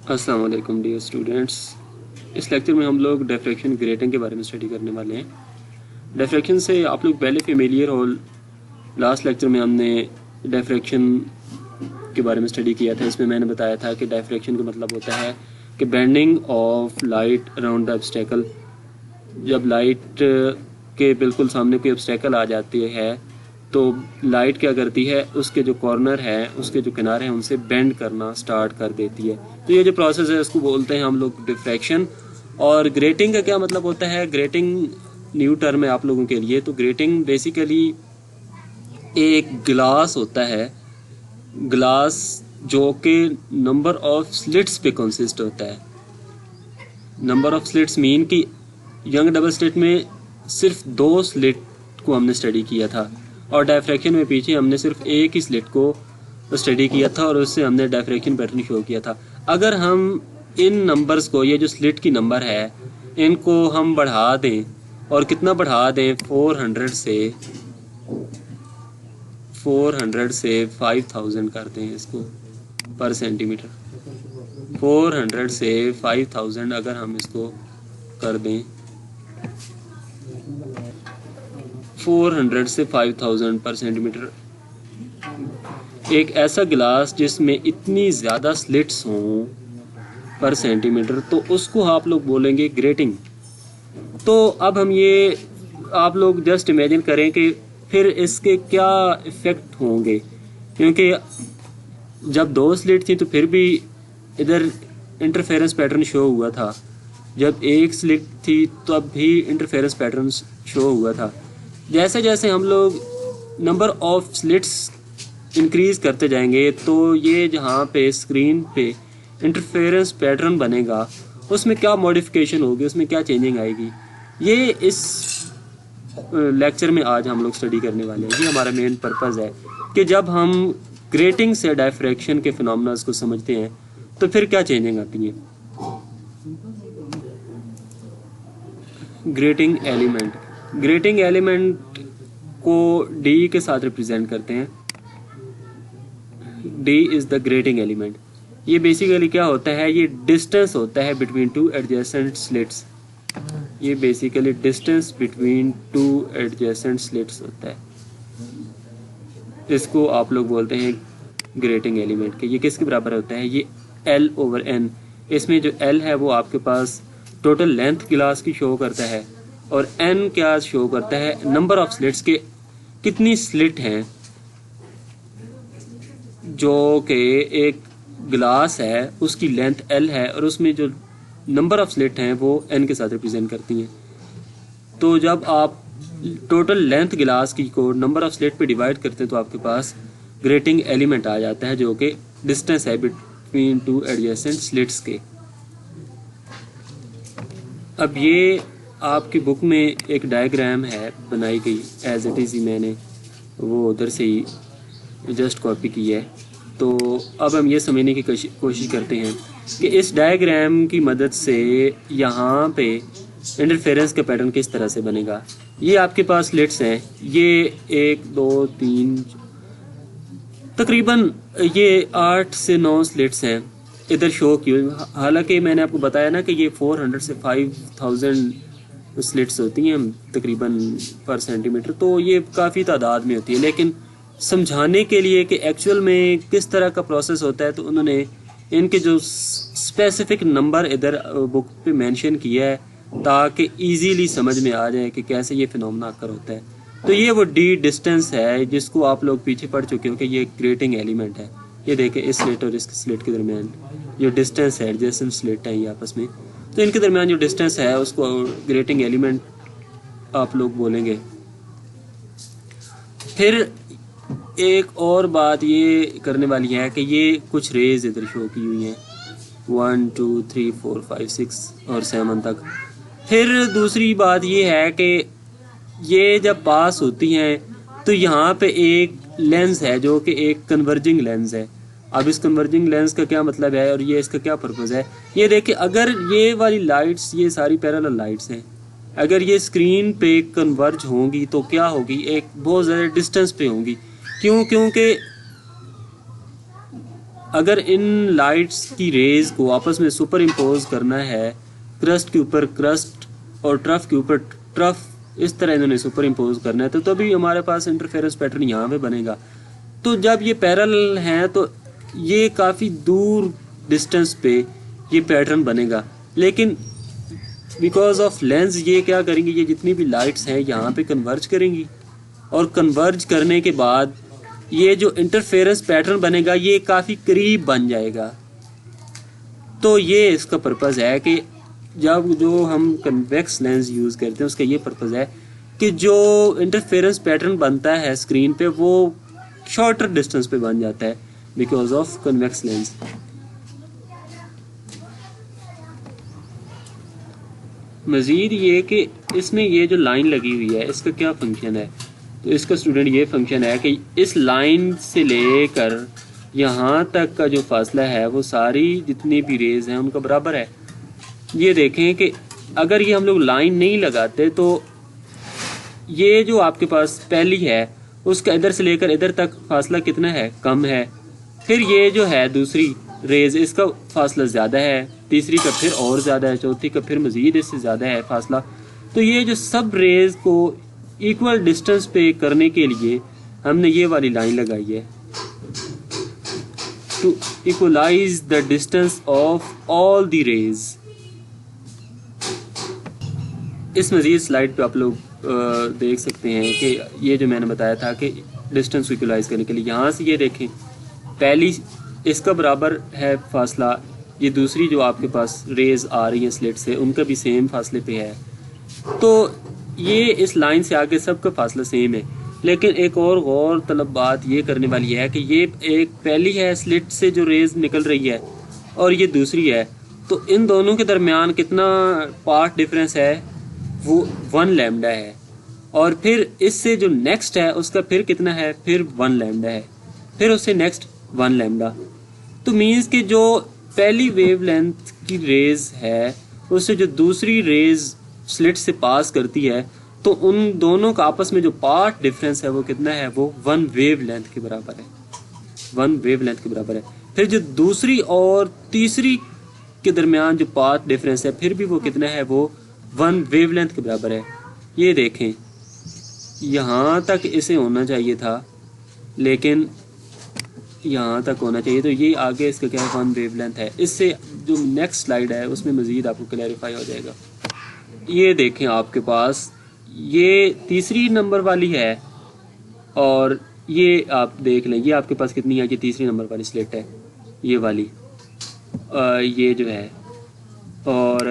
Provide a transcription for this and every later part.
अस्सलाम वालेकुम dear students. इस लेक्चर में हम लोग डिफ्रैक्शन ग्रेटिंग के बारे में स्टडी करने वाले हैं। डिफ्रैक्शन से आप लोग पहले फेमिलियर हो। लास्ट लेक्चर में हमने डिफ्रैक्शन के बारे में स्टडी किया था। इसमें मैंने बताया था कि डिफ्रैक्शन का मतलब होता है कि bending of light around the obstacle. जब लाइट के बिल्कुल सामने कोई ऑब्स्टेकल आ जाती है तो लाइट क्या करती है, उसके जो कॉर्नर है, उसके जो किनारे हैं, उनसे बेंड करना स्टार्ट कर देती है। तो ये जो प्रोसेस है इसको बोलते हैं हम लोग डिफ्रैक्शन। और ग्रेटिंग का क्या मतलब होता है? ग्रेटिंग न्यू टर्म है आप लोगों के लिए। तो ग्रेटिंग बेसिकली एक ग्लास होता है, ग्लास जो कि नंबर ऑफ स्लिट्स पे कंसिस्ट होता है। नंबर ऑफ स्लिट्स मीन कि यंग डबल स्लिट में सिर्फ 2 स्लिट को हमने स्टडी किया था और डिफ्रैक्शन में पीछे हमने सिर्फ एक ही स्लिट को स्टडी किया था और उससे हमने डिफ्रैक्शन पैटर्न शो किया था। अगर हम इन नंबर्स को, ये जो स्लिट की नंबर है, इनको हम बढ़ा दें, और कितना बढ़ा दें, 400 से 5000 कर दें इसको पर सेंटीमीटर। 400 से 5000 अगर हम इसको कर दें, 400 से 5000 पर सेंटीमीटर, एक ऐसा गिलास जिसमें इतनी ज़्यादा स्लिट्स हों पर सेंटीमीटर, तो उसको आप लोग बोलेंगे ग्रेटिंग। तो अब हम ये, आप लोग जस्ट इमेजिन करें कि फिर इसके क्या इफ़ेक्ट होंगे, क्योंकि जब 2 स्लिट थी तो फिर भी इधर इंटरफेरेंस पैटर्न शो हुआ था, जब एक स्लिट थी तब भी इंटरफेरेंस पैटर्न शो हुआ था। जैसे जैसे हम लोग नंबर ऑफ स्लिट्स इंक्रीज़ करते जाएंगे तो ये जहाँ पे स्क्रीन पे इंटरफेरेंस पैटर्न बनेगा उसमें क्या मॉडिफिकेशन होगी, उसमें क्या चेंजिंग आएगी, ये इस लेक्चर में आज हम लोग स्टडी करने वाले हैं। ये हमारा मेन पर्पज़ है कि जब हम ग्रेटिंग से डिफ्रैक्शन के फिनोमेनल्स को समझते हैं तो फिर क्या चेंजिंग आती है। ग्रेटिंग एलिमेंट को डी के साथ रिप्रेजेंट करते हैं। D is the grating element. ये बेसिकली क्या होता है, ये डिस्टेंस होता है बिटवीन 2 एडजेसेंट स्लिट्स। ये basically distance between 2 adjacent slits होता है। इसको आप लोग बोलते हैं ग्रेटिंग एलिमेंट के। ये किसके बराबर होता है? ये L/N। इसमें जो L है वो आपके पास टोटल लेंथ गिलास की शो करता है और N क्या शो करता है, नंबर ऑफ स्लिट्स के, कितनी स्लिट हैं। जो कि एक गिलास है उसकी लेंथ L है और उसमें जो नंबर ऑफ स्लिट हैं वो N के साथ रिप्रेजेंट करती हैं। तो जब आप टोटल लेंथ गिलास की को नंबर ऑफ स्लिट पे डिवाइड करते हैं तो आपके पास ग्रेटिंग एलिमेंट आ जाता है, जो कि डिस्टेंस है बिटवीन 2 एडजेसेंट स्लिट्स के। अब ये आपकी बुक में एक डायग्राम है बनाई गई, एज इट इज़ ही मैंने वो उधर से ही जस्ट कॉपी की है। तो अब हम ये समझने की कोशिश करते हैं कि इस डायग्राम की मदद से यहाँ पे इंटरफेरेंस का पैटर्न किस तरह से बनेगा। ये आपके पास स्लिट्स हैं, ये 1 2 3 तकरीबन ये 8 से 9 स्लिट्स हैं इधर शो की। हालांकि मैंने आपको बताया ना कि ये 400 से 5000 स्लिट्स होती हैं तकरीबन पर सेंटीमीटर, तो ये काफ़ी तादाद में होती है। लेकिन समझाने के लिए कि एक्चुअल में किस तरह का प्रोसेस होता है तो उन्होंने इनके जो स्पेसिफिक नंबर इधर बुक पे मेंशन किया है ताकि इजीली समझ में आ जाए कि कैसे ये फिनोमेना आकर होता है। तो ये वो डी डिस्टेंस है जिसको आप लोग पीछे पढ़ चुके हो कि ये ग्रेटिंग एलिमेंट है। ये देखें, इस स्लिट और इस स्लिट के दरमियान जो डिस्टेंस है, एडजेसेंट स्लिट है ये आपस में, तो इनके दरमियान जो डिस्टेंस है उसको ग्रेटिंग एलिमेंट आप लोग बोलेंगे। फिर एक और बात ये करने वाली है कि ये कुछ रेज इधर शो की हुई हैं 1 2 3 4 5 6 और 7 तक। फिर दूसरी बात ये है कि ये जब पास होती हैं तो यहाँ पे एक लेंस है जो कि एक कन्वर्जिंग लेंस है। अब इस कन्वर्जिंग लेंस का क्या मतलब है और ये इसका क्या पर्पज़ है, ये देखिए। अगर ये वाली लाइट्स, ये सारी पैरेलल लाइट्स हैं, अगर ये स्क्रीन पे कन्वर्ज होंगी तो क्या होगी, एक बहुत ज़्यादा डिस्टेंस पे होंगी। क्यों? क्योंकि अगर इन लाइट्स की रेज को आपस में सुपर इम्पोज करना है, क्रस्ट के ऊपर क्रस्ट और ट्रफ के ऊपर ट्रफ, इस तरह इन्होंने सुपर इम्पोज करना है, तो तभी हमारे पास इंटरफेरेंस पैटर्न यहाँ पे बनेगा। तो जब ये पैरेलल हैं तो ये काफ़ी दूर डिस्टेंस पे ये पैटर्न बनेगा, लेकिन बिकॉज ऑफ लेंस ये क्या करेंगी, ये जितनी भी लाइट्स हैं यहाँ पे कन्वर्ज करेंगी, और कन्वर्ज करने के बाद ये जो इंटरफेरेंस पैटर्न बनेगा ये काफ़ी करीब बन जाएगा। तो ये इसका पर्पज़ है कि जब जो हम कन्वेक्स लेंस यूज़ करते हैं उसका ये पर्पज़ है कि जो इंटरफेरेंस पैटर्न बनता है स्क्रीन पे वो शॉर्टर डिस्टेंस पे बन जाता है बिकॉज ऑफ कन्वेक्स लेंस। मज़ीद ये कि इसमें ये जो लाइन लगी हुई है इसका क्या फंक्शन है, तो इसका स्टूडेंट ये फंक्शन है कि इस लाइन से लेकर यहाँ तक का जो फासला है वो सारी जितनी भी रेज हैं उनका बराबर है। ये देखें कि अगर ये हम लोग लाइन नहीं लगाते तो ये जो आपके पास पहली है उसका इधर से लेकर इधर तक फासला कितना है, कम है। फिर ये जो है दूसरी रेज इसका फासला ज़्यादा है, तीसरी का फिर और ज़्यादा है, चौथी का फिर मज़ीद इससे ज़्यादा है फासला। तो ये जो सब रेज को इक्वल डिस्टेंस पे करने के लिए हमने ये वाली लाइन लगाई है, to equalise the distance of all the rays. इस मज़ीद स्लाइड पे आप लोग देख सकते हैं कि ये जो मैंने बताया था कि डिस्टेंस को इक्वलाइज करने के लिए यहाँ से ये देखें पहली इसका बराबर है फासला, ये दूसरी जो आपके पास रेज आ रही है स्लिट से उनका भी सेम फासले पे है, तो ये इस लाइन से आगे सबका फासला सेम है। लेकिन एक और गौर तलब बात ये करने वाली है कि ये एक पहली है स्लिट से जो रेज निकल रही है और ये दूसरी है, तो इन दोनों के दरमियान कितना पार्ट डिफरेंस है, वो 1 लैम्डा है, और फिर इससे जो नेक्स्ट है उसका फिर कितना है, फिर 1 लैम्डा है, फिर उससे नेक्स्ट 1 लैम्डा। तो मीन्स कि जो पहली वेवलेंथ की रेज है उससे जो दूसरी रेज स्लिट से पास करती है तो उन दोनों का आपस में जो पार्ट डिफरेंस है वो कितना है, वो 1 वेवलेंथ के बराबर है, 1 वेवलेंथ के बराबर है। फिर जो दूसरी और तीसरी के दरमियान जो पार्ट डिफरेंस है फिर भी वो कितना है, वो 1 वेवलेंथ के बराबर है। ये देखें यहाँ तक इसे होना चाहिए था लेकिन यहाँ तक होना चाहिए, तो ये आगे इसका क्या है, 1 वेवलेंथ है। इससे जो नेक्स्ट स्लाइड है उसमें मज़ीद आपको क्लैरिफाई हो जाएगा। ये देखें आपके पास ये तीसरी नंबर वाली है और ये आप देख लें ये आपके पास कितनी है, ये तीसरी नंबर वाली स्लिट है ये वाली, ये जो है, और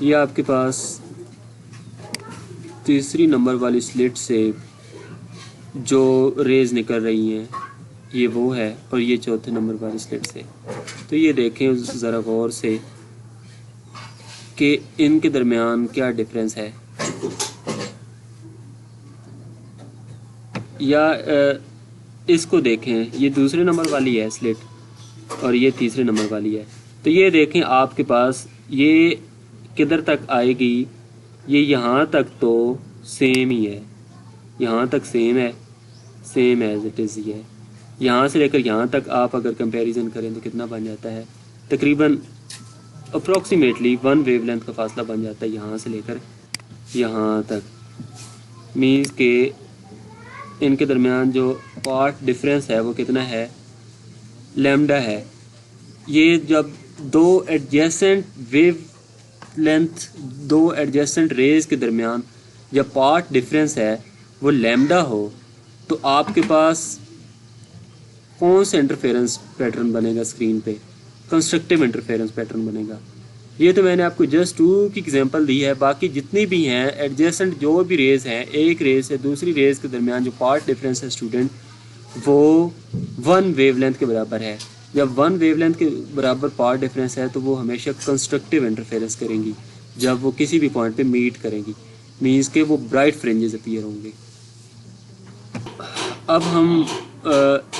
ये आपके पास तीसरी नंबर वाली स्लिट से जो रेज निकल रही हैं ये वो है, और ये चौथे नंबर वाली स्लिट से। तो ये देखें ज़रा गौर से कि इनके दरमियान क्या डिफरेंस है, या इसको देखें ये दूसरे नंबर वाली है स्लिट और ये तीसरे नंबर वाली है। तो ये देखें आपके पास ये किधर तक आएगी, ये यहाँ तक तो सेम ही है, यहाँ तक सेम है, सेम एज इट इज़। ये यहाँ से लेकर यहाँ तक आप अगर कंपैरिजन करें तो कितना बन जाता है, तकरीबन अप्रॉक्सीमेटली 1 वेवलेंथ का फासला बन जाता है यहाँ से लेकर यहाँ तक। मीन्स के इनके दरमियान जो पार्ट डिफरेंस है वो कितना है, लैम्डा है। ये जब दो एडजेसेंट रेज के दरमियान जब पार्ट डिफरेंस है वो लैम्डा हो तो आपके पास कौन सा इंटरफेरेंस पैटर्न बनेगा स्क्रीन पे, कंस्ट्रक्टिव इंटरफेरेंस पैटर्न बनेगा। ये तो मैंने आपको जस्ट 2 की एग्जांपल दी है, बाकी जितनी भी हैं एडजेसेंट जो भी रेज हैं, एक रेज से दूसरी रेज के दरमियान जो पार्ट डिफरेंस है स्टूडेंट वो 1 वेवलेंथ के बराबर है। जब 1 वेवलेंथ के बराबर पार्ट डिफरेंस है तो वो हमेशा कंस्ट्रक्टिव इंटरफेरेंस करेंगी जब वो किसी भी पॉइंट पे मीट करेंगी, मीन्स के वो ब्राइट फ्रिंजेस अपीयर होंगे। अब हम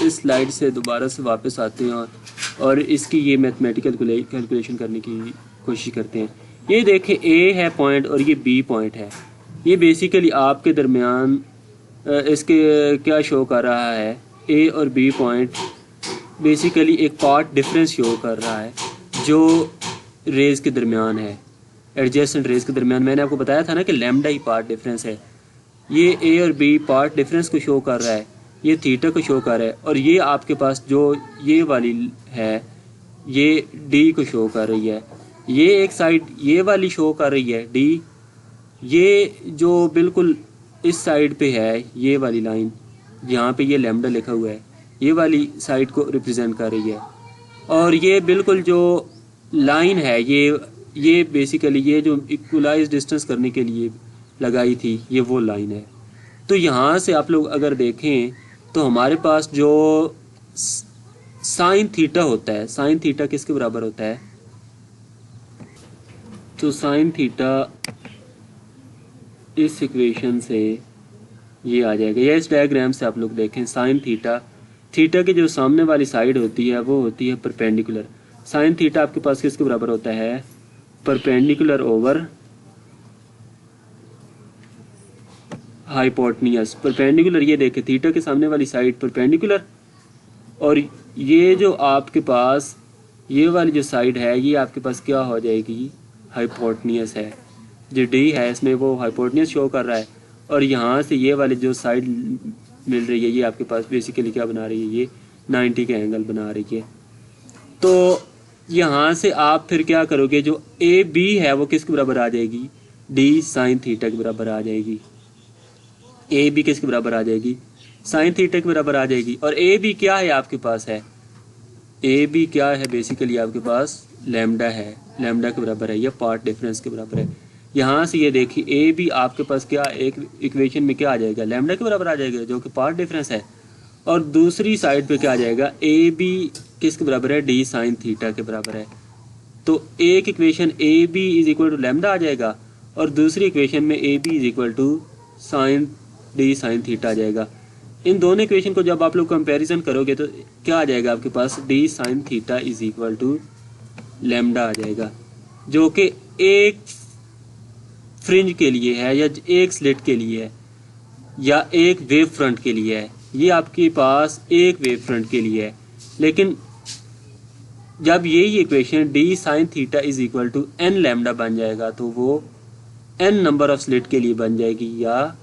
इस स्लाइड से दोबारा से वापस आते हैं और इसकी ये मैथमेटिकल कैलकुलेशन करने की कोशिश करते हैं। ये देखें A है पॉइंट और ये B पॉइंट है, ये बेसिकली आपके दरमियान इसके क्या शो कर रहा है, ए और बी पॉइंट बेसिकली एक पाथ डिफरेंस शो कर रहा है जो रेज के दरमियान है, एडजेसेंट रेज के दरमियान। मैंने आपको बताया था ना कि लैम्डा ही पाथ डिफरेंस है। ये ए और बी पाथ डिफरेंस को शो कर रहा है, ये थीटा को शो कर रहा है, और ये आपके पास जो ये वाली है ये डी को शो कर रही है। ये एक साइड ये वाली शो कर रही है डी, ये जो बिल्कुल इस साइड पे है ये वाली लाइन, यहाँ पे ये लैम्डा लिखा हुआ है, ये वाली साइड को रिप्रेजेंट कर रही है। और ये बिल्कुल जो लाइन है ये बेसिकली ये जो इक्वलाइज डिस्टेंस करने के लिए लगाई थी ये वो लाइन है। तो यहाँ से आप लोग अगर देखें तो हमारे पास जो साइन थीटा होता है, साइन थीटा किसके बराबर होता है, तो साइन थीटा इस इक्वेशन से ये आ जाएगा, या इस डायग्राम से आप लोग देखें साइन थीटा, थीटा की जो सामने वाली साइड होती है वो होती है परपेंडिकुलर। साइन थीटा आपके पास किसके बराबर होता है, परपेंडिकुलर ओवर हाइपोटेन्यूज। परपेंडिकुलर ये देखें थीटा के सामने वाली साइड परपेंडिकुलर, और ये जो आपके पास ये वाली जो साइड है ये आपके पास क्या हो जाएगी, हाइपोटेन्यूज है। जो डी है इसमें वो हाइपोटेन्यूज शो कर रहा है, और यहाँ से ये वाली जो साइड मिल रही है ये आपके पास बेसिकली क्या बना रही है, ये 90 का एंगल बना रही है। तो यहाँ से आप फिर क्या करोगे, जो ए बी है वो किसके बराबर आ जाएगी, डी साइन थीटा के बराबर आ जाएगी। ए बी किसके बराबर आ जाएगी, साइन थीटा के बराबर आ जाएगी। और ए बी क्या है आपके पास है, ए बी क्या है बेसिकली आपके पास लैम्डा है, लैम्डा के बराबर है, या पार्ट डिफरेंस के बराबर है। यहाँ से ये देखिए ए बी आपके पास क्या एक इक्वेशन में क्या आ जाएगा, लैम्डा के बराबर आ जाएगा जो कि पार्ट डिफरेंस है। और दूसरी साइड पे क्या आ जाएगा, ए बी किसके बराबर है, डी साइन थीटा के बराबर है। तो एक equation A B is equal to lambda आ जाएगा, और दूसरी इक्वेशन में A B is equal to sine D sine theta आ जाएगा। इन दोनों इक्वेशन को जब आप लोग कंपैरिजन करोगे तो क्या आ जाएगा आपके पास, D sine theta is equal to lambda आ जाएगा, जो कि एक फ्रिंज के लिए है, या एक स्लिट के लिए है, या एक वेव फ्रंट के लिए है। ये आपके पास एक वेव फ्रंट के लिए है। लेकिन जब यही equation d sine theta is equal to N lambda बन जाएगा तो वो एन नंबर ऑफ स्लिट के लिए बन जाएगी, या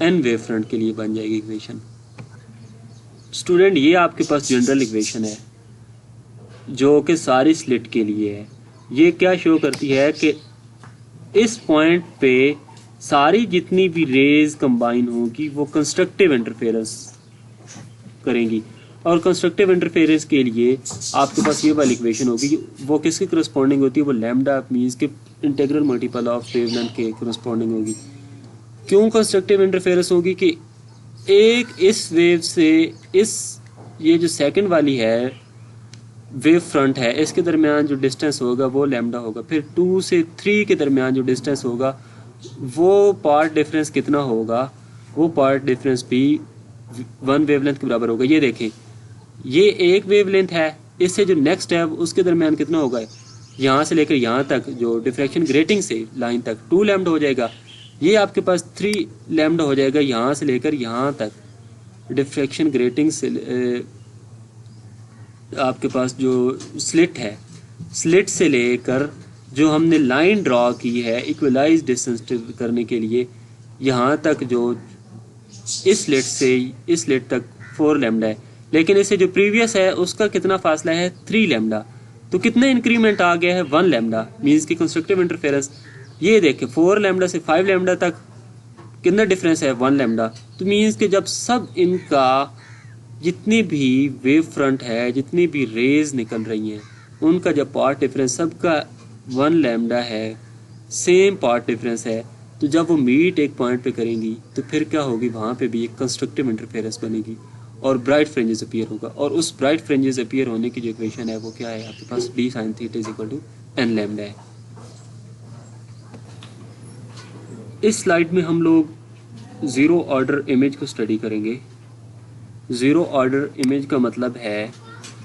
एन वेव फ्रंट के लिए बन जाएगी इक्वेशन। स्टूडेंट ये आपके पास जनरल इक्वेशन है जो कि सारी स्लिट के लिए है। ये क्या शो करती है कि इस पॉइंट पे सारी जितनी भी रेज कंबाइन होगी वो कंस्ट्रक्टिव इंटरफेरेंस करेंगी, और कंस्ट्रक्टिव इंटरफेरेंस के लिए आपके पास ये वाली इक्वेशन होगी, वो किसके करस्पॉन्डिंग होती है, वो लैम्डा मींस के इंटीग्रल मल्टीपल ऑफ वेवलेंथ के करस्पॉन्डिंग होगी। क्यों कंस्ट्रक्टिव इंटरफेरेंस होगी कि एक इस वेव से इस ये जो सेकंड वाली है वेव फ्रंट है इसके दरमियान जो डिस्टेंस होगा वो लैम्डा होगा, फिर 2 से 3 के दरमियान जो डिस्टेंस होगा वो पार्ट डिफरेंस कितना होगा, वो पार्ट डिफरेंस भी 1 वेवलेंथ के बराबर होगा। ये देखें ये एक वेवलेंथ है, इससे जो नेक्स्ट है उसके दरमियान कितना होगा, यहाँ से लेकर यहाँ तक जो डिफ्रैक्शन ग्रेटिंग से लाइन तक 2 लैम्डा हो जाएगा, ये आपके पास 3 लैम्डा हो जाएगा यहाँ से लेकर यहाँ तक। डिफ्रैक्शन ग्रेटिंग से आपके पास जो स्लिट है, स्लिट से लेकर जो हमने लाइन ड्रॉ की है इक्वलाइज डिस्टेंस करने के लिए यहाँ तक, जो इस स्लिट से इस स्लिट तक 4 लैम्डा है, लेकिन इससे जो प्रीवियस है उसका कितना फासला है 3 लैम्डा। तो कितना इंक्रीमेंट आ गया है 1 लैम्डा, मीन्स की कंस्ट्रक्टिव इंटरफेरेंस। ये देखें 4 लैम्डा से 5 लैम्डा तक कितना डिफरेंस है 1 लैम्डा। तो मीन्स कि जब सब इनका जितनी भी वेव फ्रंट है, जितनी भी रेज निकल रही हैं, उनका जब पार्ट डिफरेंस सबका 1 लैम्डा है, सेम पार्ट डिफरेंस है, तो जब वो मीट एक पॉइंट पे करेंगी तो फिर क्या होगी, वहाँ पे भी एक कंस्ट्रक्टिव इंटरफेरेंस बनेगी और ब्राइट फ्रिंजेस अपीयर होगा। और उस ब्राइट फ्रिंजेस अपीयर होने की जो इक्वेशन है वो क्या है आपके पास, D sine theta is equal to N lambda है। इस स्लाइड में हम लोग ज़ीरो ऑर्डर इमेज को स्टडी करेंगे। ज़ीरो ऑर्डर इमेज का मतलब है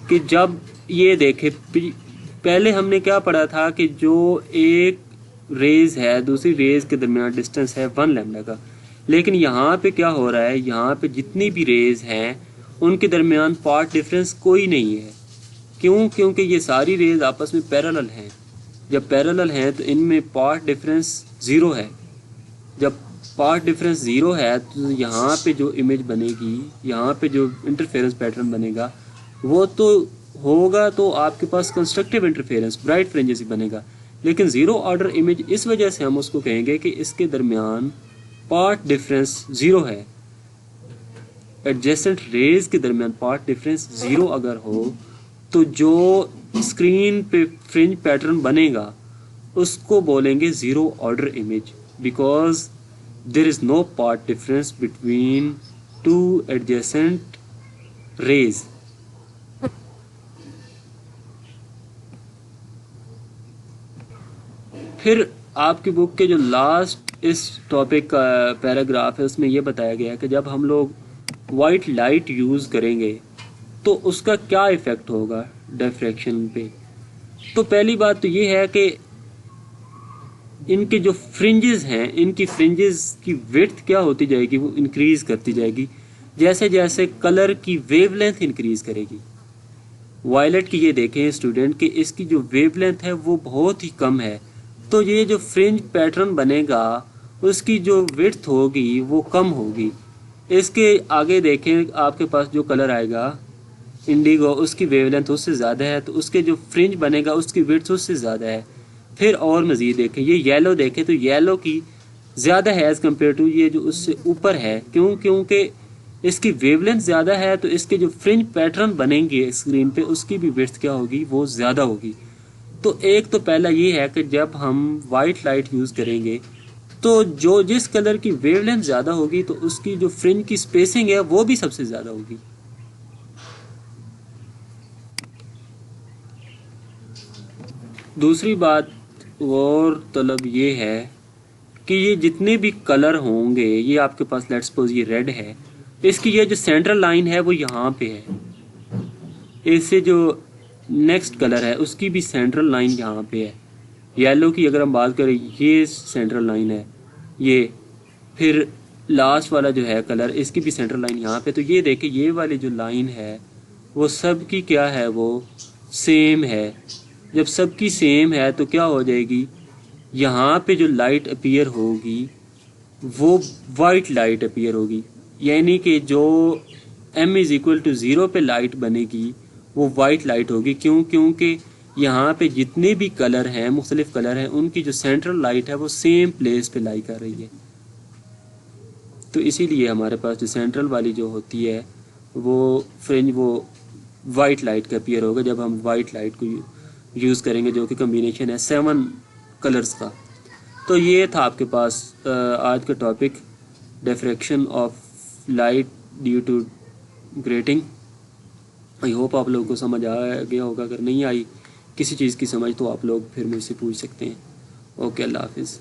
कि जब ये देखे, पहले हमने क्या पढ़ा था कि जो एक रेज है दूसरी रेज के दरमियान डिस्टेंस है 1 लैम्डा का, लेकिन यहाँ पे क्या हो रहा है, यहाँ पे जितनी भी रेज हैं उनके दरमियान पाथ डिफरेंस कोई नहीं है। क्यों? क्योंकि ये सारी रेज आपस में पैरेलल हैं। जब पैरेलल हैं तो इनमें पाथ डिफरेंस ज़ीरो है। जब पाथ डिफरेंस ज़ीरो है तो यहाँ पे जो इमेज बनेगी, यहाँ पे जो इंटरफेरेंस पैटर्न बनेगा वो तो होगा तो आपके पास कंस्ट्रक्टिव इंटरफेरेंस ब्राइट फ्रिंजेस ही बनेगा। लेकिन ज़ीरो ऑर्डर इमेज इस वजह से हम उसको कहेंगे कि इसके दरमियान पाथ डिफरेंस ज़ीरो है। एडजेसेंट रेज के दरमियान पाथ डिफरेंस ज़ीरो अगर हो तो जो स्क्रीन पे फ्रिंज पैटर्न बनेगा उसको बोलेंगे zero order image, because there is no path difference between two adjacent rays. फिर आपकी बुक के जो लास्ट इस टॉपिक का पैराग्राफ है उसमें यह बताया गया है कि जब हम लोग वाइट लाइट यूज़ करेंगे तो उसका क्या इफ़ेक्ट होगा डिफ्रैक्शन पे। तो पहली बात तो ये है कि इनके जो फ्रिंजेस हैं, इनकी फ्रिंजेस की विड्थ क्या होती जाएगी, वो इंक्रीज़ करती जाएगी जैसे जैसे कलर की वेवलेंथ इंक्रीज़ करेगी। वायलेट की ये देखें स्टूडेंट कि इसकी जो वेवलेंथ है वो बहुत ही कम है, तो ये जो फ्रिंज पैटर्न बनेगा उसकी जो विड्थ होगी वो कम होगी। इसके आगे देखें आपके पास जो कलर आएगा इंडिगो, उसकी वेवलेंथ उससे ज़्यादा है तो उसके जो फ्रिंज बनेगा उसकी विड्थ उससे ज़्यादा है। फिर और मज़ीद देखें, ये येलो देखें तो येलो की ज़्यादा है एज़ कम्पेयर टू ये जो उससे ऊपर है। क्यों? क्योंकि इसकी वेवलेंथ ज़्यादा है तो इसके जो फ्रिंज पैटर्न बनेंगे स्क्रीन पे उसकी भी विड्थ क्या होगी, वो ज़्यादा होगी। तो एक तो पहला ये है कि जब हम वाइट लाइट यूज़ करेंगे तो जो जिस कलर की वेवलेंथ ज़्यादा होगी तो उसकी जो फ्रिंज की स्पेसिंग है वो भी सबसे ज़्यादा होगी। दूसरी बात और तलब ये है कि ये जितने भी कलर होंगे, ये आपके पास लेट्स सपोज ये रेड है, इसकी ये जो सेंट्रल लाइन है वो यहाँ पे है। इससे जो नेक्स्ट कलर है उसकी भी सेंट्रल लाइन यहाँ पे है। येलो की अगर हम बात करें ये सेंट्रल लाइन है ये, फिर लास्ट वाला जो है कलर इसकी भी सेंट्रल लाइन यहाँ पे। तो ये देखें ये वाली जो लाइन है वो सब की क्या है, वो सेम है। जब सबकी सेम है तो क्या हो जाएगी, यहाँ पे जो लाइट अपीयर होगी वो वाइट लाइट अपीयर होगी, यानी कि जो m इज़ इक्वल टू 0 पे लाइट बनेगी वो वाइट लाइट होगी। क्यों? क्योंकि यहाँ पे जितने भी कलर हैं, मुख्तलिफ कलर हैं, उनकी जो सेंट्रल लाइट है वो सेम प्लेस पे लाई कर रही है। तो इसीलिए हमारे पास जो सेंट्रल वाली जो होती है वो फ्रिंज वो वाइट लाइट का अपीयर होगा जब हम वाइट लाइट को यूज़ करेंगे, जो कि कम्बिनेशन है 7 कलर्स का। तो ये था आपके पास आज का topic, diffraction of light due to grating. I hope आप लोगों को समझ आ गया होगा। अगर नहीं आई किसी चीज़ की समझ तो आप लोग फिर मुझसे पूछ सकते हैं। ओके, अल्लाह हाफिज़।